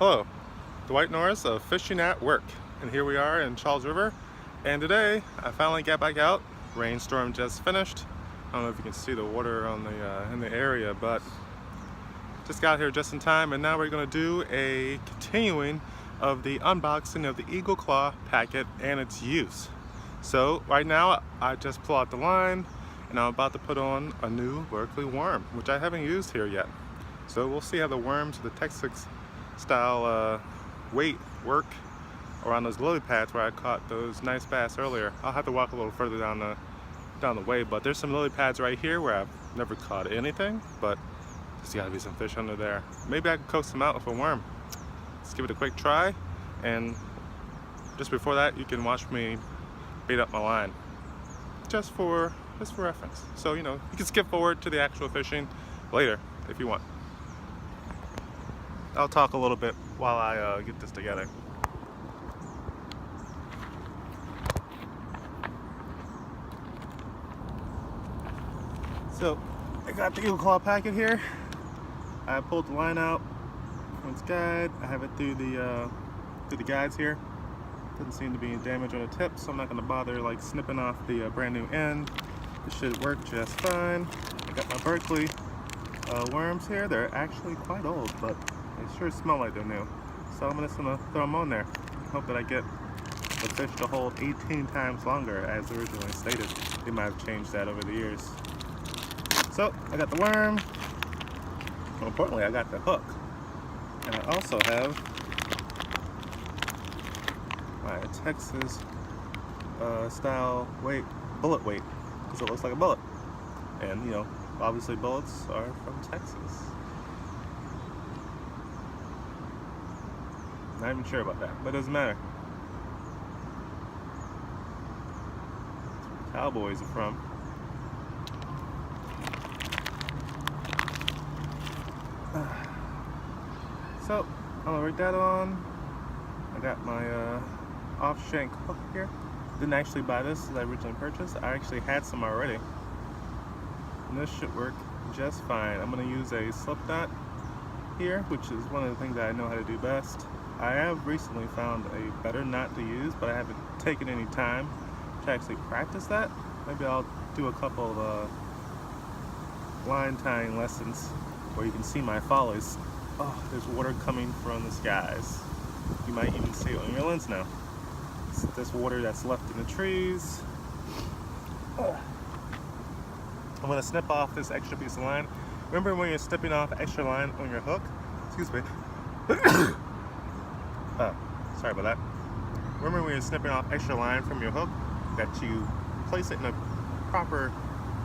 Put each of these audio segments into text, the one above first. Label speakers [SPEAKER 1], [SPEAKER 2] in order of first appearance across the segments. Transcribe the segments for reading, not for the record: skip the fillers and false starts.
[SPEAKER 1] Hello, Dwight Norris of Fishing at Work, and here we are in Charles River. And today I finally got back out. Rainstorm just finished. I don't know if you can see the water on the in the area, but just got here just in time. And now we're going to do a continuing of the unboxing of the Eagle Claw packet and its use. So right now I just pull out the line, and I'm about to put on a new Berkeley worm, which I haven't used here yet. So we'll see how the worms, the Texas style weight work around those lily pads where I caught those nice bass earlier. I'll have to walk a little further down the way, but there's some lily pads right here where I've never caught anything, but there's gotta be some fish under there. Maybe I can coax them out with a worm. Let's give it a quick try, and just before that you can watch me bait up my line just for reference. So you can skip forward to the actual fishing later if you want. I'll talk a little bit while I get this together. So I got the Eagle Claw packet here. I pulled the line out from its guide. I have it through the guides here. Doesn't seem to be any damage on the tip, so I'm not going to bother like snipping off the brand new end. This should work just fine. I got my Berkeley worms here. They're actually quite old, but they sure smell like they're new. So I'm just gonna throw them on there. Hope that I get the fish to hold 18 times longer as originally stated. They might have changed that over the years. So I got the worm. More importantly, I got the hook. And I also have my Texas style bullet weight, because it looks like a bullet. And obviously bullets are from Texas. Not even sure about that, but it doesn't matter. That's where cowboys are from. So I'm gonna rig that on. I got my off-shank hook here. Didn't actually buy this as I originally purchased. I actually had some already, and this should work just fine. I'm gonna use a slip knot here, which is one of the things that I know how to do best. I have recently found a better knot to use, but I haven't taken any time to actually practice that. Maybe I'll do a couple of line tying lessons where you can see my follies. Oh, there's water coming from the skies. You might even see it on your lens now. It's this water that's left in the trees. I'm gonna snip off this extra piece of line. Remember when you're snipping off extra line on your hook? Excuse me. Sorry about that. Remember when you're snipping off extra line from your hook, that you place it in a proper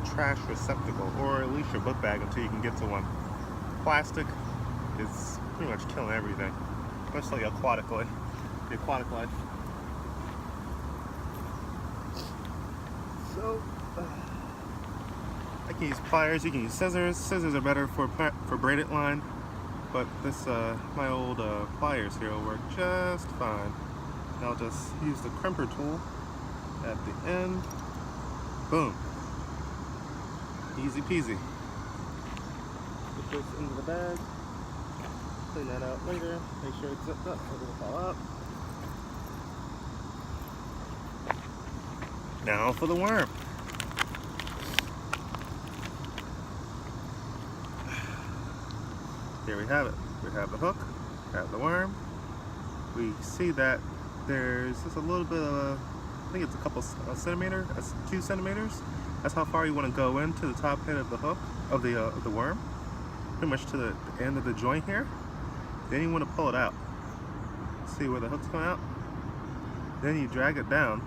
[SPEAKER 1] trash receptacle, or at least your book bag until you can get to one. Plastic is pretty much killing everything, especially the aquatic life. So I can use pliers, you can use scissors. Scissors are better for braided line, but this my old pliers here will work just fine. And I'll just use the crimper tool at the end. Boom. Easy peasy. Put this into the bag. Clean that out later. Make sure it's zipped up so it doesn't fall out. Now for the worm. Here we have it. We have the hook, we have the worm. We see that there's just a little bit of I think it's a couple centimeters, that's 2 centimeters. That's how far you want to go into the top head of the hook, of the worm. Pretty much to the end of the joint here. Then you want to pull it out. See where the hook's coming out? Then you drag it down,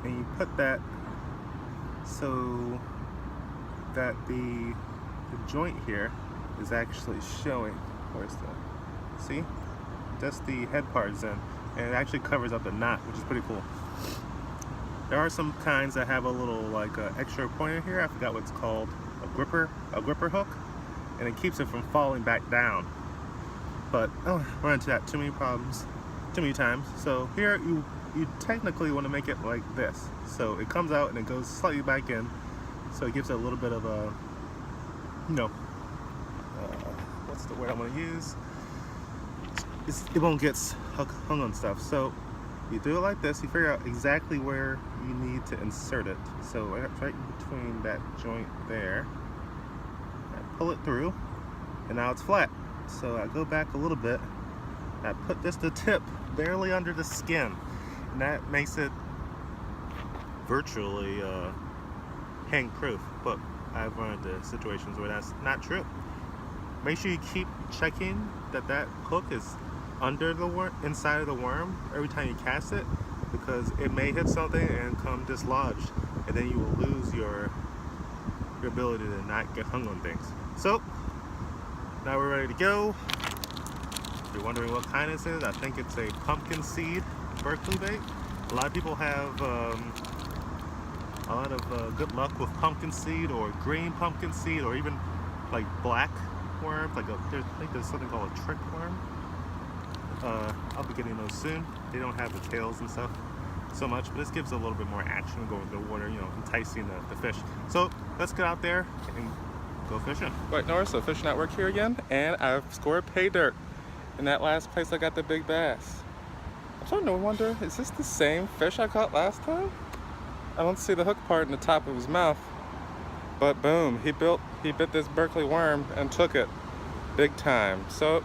[SPEAKER 1] and you put that so that the joint here is actually showing. Where's the, see? Just the head part is in, and it actually covers up the knot, which is pretty cool. There are some kinds that have a little like extra pointer here. I forgot what it's called, a gripper hook, and it keeps it from falling back down. But I run into that too many times. So here you technically want to make it like this. So it comes out and it goes slightly back in, so it gives it a little bit of a, what's the word I'm going to use? it won't get hung on stuff. So you do it like this. You figure out exactly where you need to insert it. So right in between that joint there, I pull it through, and now it's flat. So I go back a little bit. I put the tip barely under the skin, and that makes it virtually hang proof. But I've run into situations where that's not true. Make sure you keep checking that hook is under the worm, inside of the worm, every time you cast it, because it may hit something and come dislodged, and then you will lose your ability to not get hung on things. So now we're ready to go. If you're wondering what kind this is, I think it's a pumpkin seed Berkeley bait. A lot of people have a lot of good luck with pumpkin seed or green pumpkin seed, or even like black worms. I think there's something called a trick worm. I'll be getting those soon. They don't have the tails and stuff so much, but this gives a little bit more action going to the water, enticing the fish. So let's get out there and go fishing. Right, Norris, so Fish Network here again, and I've scored pay dirt in that last place I got the big bass. I'm starting to wonder, is this the same fish I caught last time? I don't see the hook part in the top of his mouth, but boom, he bit this Berkeley worm and took it big time. So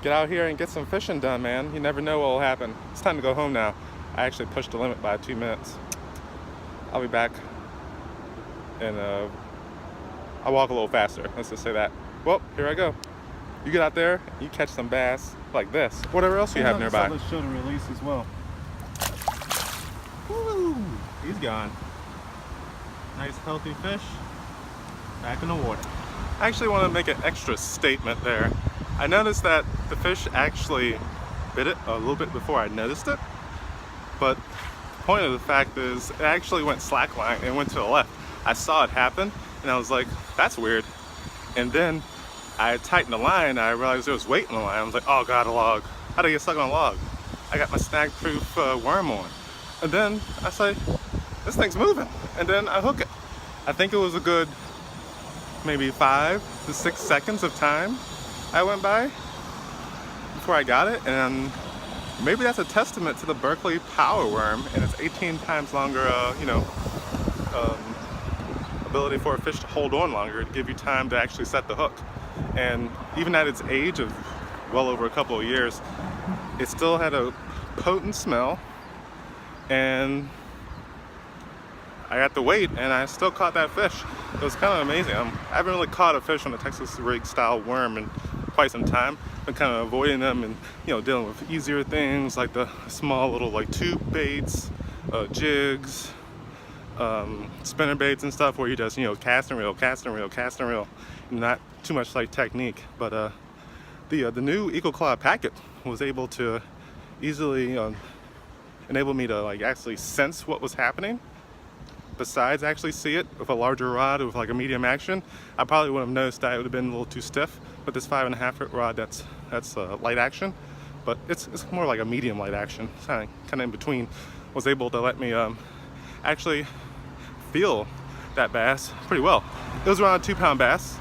[SPEAKER 1] get out here and get some fishing done, man. You never know what will happen. It's time to go home now. I actually pushed the limit by 2 minutes. I'll be back, and I'll walk a little faster. Let's just say that. Well, here I go. You get out there, you catch some bass like this. Whatever else you have nearby. Let's show the release as well. Woo! He's gone. Nice healthy fish. Back in the water. I actually want to make an extra statement there. I noticed that the fish actually bit it a little bit before I noticed it, but the point of the fact is it actually went slackline and went to the left. I saw it happen and I was like, that's weird. And then I tightened the line and I realized there was weight in the line. I was like, oh god, a log. How do I get stuck on a log? I got my snag-proof worm on. And then I say, this thing's moving. And then I hook it. I think it was a good maybe 5 to 6 seconds of time I went by before I got it, and maybe that's a testament to the Berkeley power worm and its 18 times longer, ability for a fish to hold on longer to give you time to actually set the hook. And even at its age of well over a couple of years, it still had a potent smell, and I got the weight and I still caught that fish. It was kind of amazing. I haven't really caught a fish on a Texas rig style worm in quite some time. Been kind of avoiding them and dealing with easier things like the small little like tube baits, jigs, spinner baits and stuff where you just cast and reel, not too much like technique. But the new Eagle Claw packet was able to easily enable me to actually sense what was happening. Besides actually see it with a larger rod with like a medium action, I probably would have noticed that it would have been a little too stiff. But this 5.5 foot rod, that's light action, but it's more like a medium light action, kind of in between, was able to let me actually feel that bass pretty well. It was around a 2-pound bass.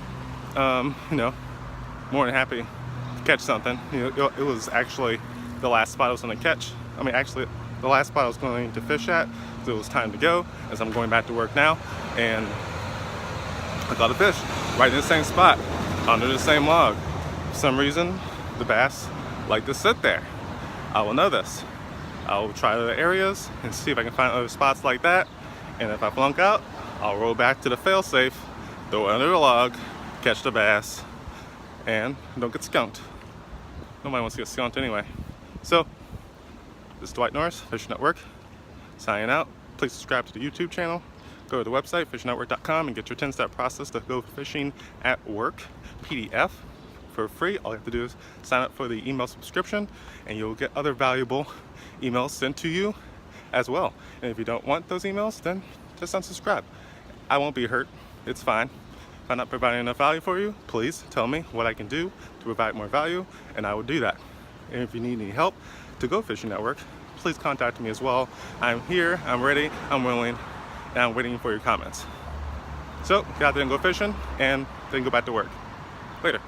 [SPEAKER 1] More than happy to catch something. It was actually the last spot I was going to catch. Actually, the last spot I was going to fish at. So it was time to go, as I'm going back to work now, and I caught a fish right in the same spot, under the same log. For some reason, the bass like to sit there. I will know this. I will try other areas and see if I can find other spots like that, and if I flunk out, I'll roll back to the failsafe, throw it under the log, catch the bass, and don't get skunked. Nobody wants to get skunked anyway. So, this is Dwight Norris, Fish Network, signing out. Please subscribe to the YouTube channel. Go to the website, fishnetwork.com, and get your 10-step process to go fishing at work PDF for free. All you have to do is sign up for the email subscription, and you'll get other valuable emails sent to you as well. And if you don't want those emails, then just unsubscribe. I won't be hurt. It's fine. If I'm not providing enough value for you, please tell me what I can do to provide more value, and I will do that. And if you need any help to go fishing at work, please contact me as well. I'm here, I'm ready, I'm willing, and I'm waiting for your comments. So, get out there and go fishing, and then go back to work. Later.